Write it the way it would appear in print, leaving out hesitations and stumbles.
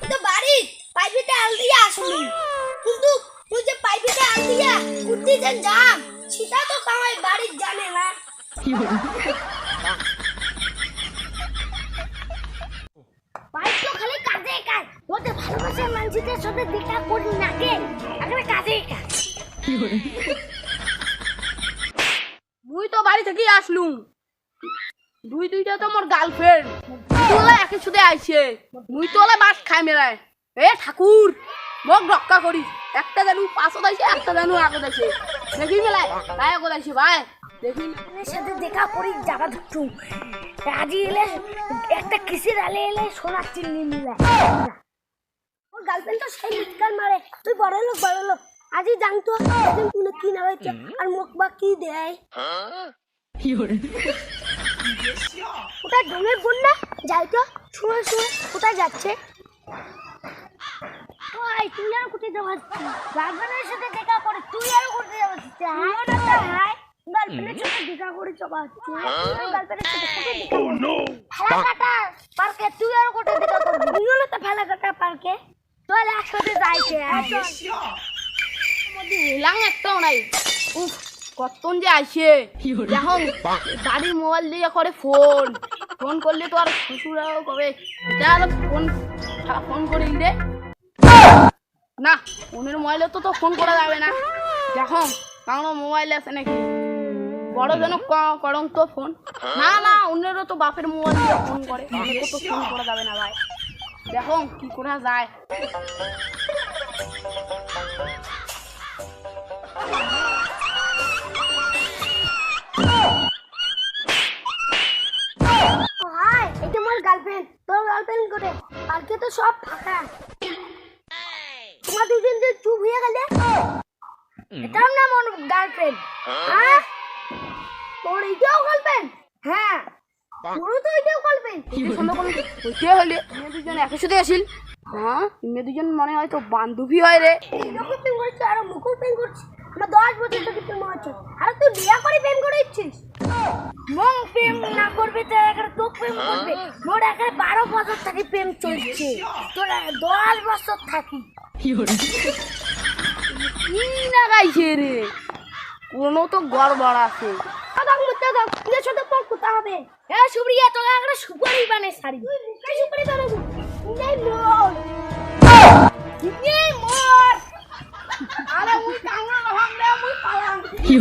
তো বাড়ি পাইপিতে আল দিয়ে আসলি, কিন্তু তুই যে পাইপিতে আল দিয়া কুর্তি যে যাম সেটা তো কামাই বাড়ির জানে না। পাইপ তো খালি কাজে কাজ, ওতে ভালোবাসার মানুষদের সাথে দেখা করি না কে, আগে কাজে কাজ। মুই তো বাড়ি থেকে আসলুম, দুইটা তো মোর গার্লফ্রেন্ড তোলা একই সাথে আইছে, মুই তো বাস খাই মেলায়। এ ঠাকুর মোক রক্ষা করি, একটা জানু পাঁচত আইছে, একটা জানু আগত আইছে, দেখি মেলায় ভাই আগত আইছে ভাই, দেখি এর সাথে দেখা করি যাবা ধরছু রাজি এলে একটা কিসের আলে এলে সোনার চিনি মিলা। ওর গার্লফ্রেন্ড তো সেই মিটকার মারে, তুই বড় লোক আজি জানতো একদিন তুই কি না হয়েছে আর মুখ বা কি দেয়। ওটা ঢঙের বোন না, যাই তো শুনে কোথায় যাচ্ছে। ওই তুই আর কোথায় যাচ্ছিস? গার্লফ্রেন্ডের সাথে দেখা করে তুই আর কোথায় যাচ্ছিস? হাই গার্লফ্রেন্ডের সাথে দেখা করে চবাচ্ছিস, গার্লফ্রেন্ডের সাথে কোথায় দেখা করবি? ফেলাকাটা পার্কে তুই আর কোথায় দেখা করবি? তুই হলো তো ফেলাকাটা পার্কে, চল একসাথে যাইছে। এলাম একটাও নাই, উফ কতক্ষণ যে আইছে। এখন বাড়ির মোবাইল দিয়ে করে ফোন করলে তো আর শ্বশুরাও কবে ফোন করি রে না, ফোনের মোবাইলে তো ফোন করা যাবে না। দেখো বাংলা মোবাইল আছে নাকি, বড় যেন করং তো ফোন না অন্যেরও তো বাপের মোবাইল দিয়ে ফোন করে, অনেকে তো ফোন করা যাবে না ভাই। দেখো কি করা যায়। তোর গার্লফ্রেন্ড করে পার্কে তো সব ফাঁকা, তোমার দুজন যে চুপ হয়ে গেলে এটার নাম ওর গার্লফ্রেন্ড। হ্যাঁ তোর এইটাও গার্লফ্রেন্ড? হ্যাঁ তোরও তো এইটাও গার্লফ্রেন্ড। ওইটাই হলে মেয়ে দুজন একই সাথে আসিল। হ্যাঁ মেয়ে দুজন মনে হয় তো বান্ধবী হয় রে। এইরকম প্রেম করছিস আর মুকুল প্রেম করছিস, আমার 10 বছর থেকে প্রেম হচ্ছে আর তুই বিয়া করে প্রেম করে ইচ্ছিস। মন প্রেম না করবে তো এখানে তো প্রেম করবে, মোর এখানে 12 বছর থেকে প্রেম চলছে, তোর 10 বছর থাকি কি লাগাইছে রে, কোনো তো গড়বড় আছে। তুই সাথে পর কোথা হবে? হ্যাঁ সুপ্রিয়া তোর একটা সুপারি বানে শাড়ি, তুই সুপারি বানাবো নেই মোর নেই মোর আরে মুই কাঙ্গা ভাঙলে মুই পালাম কি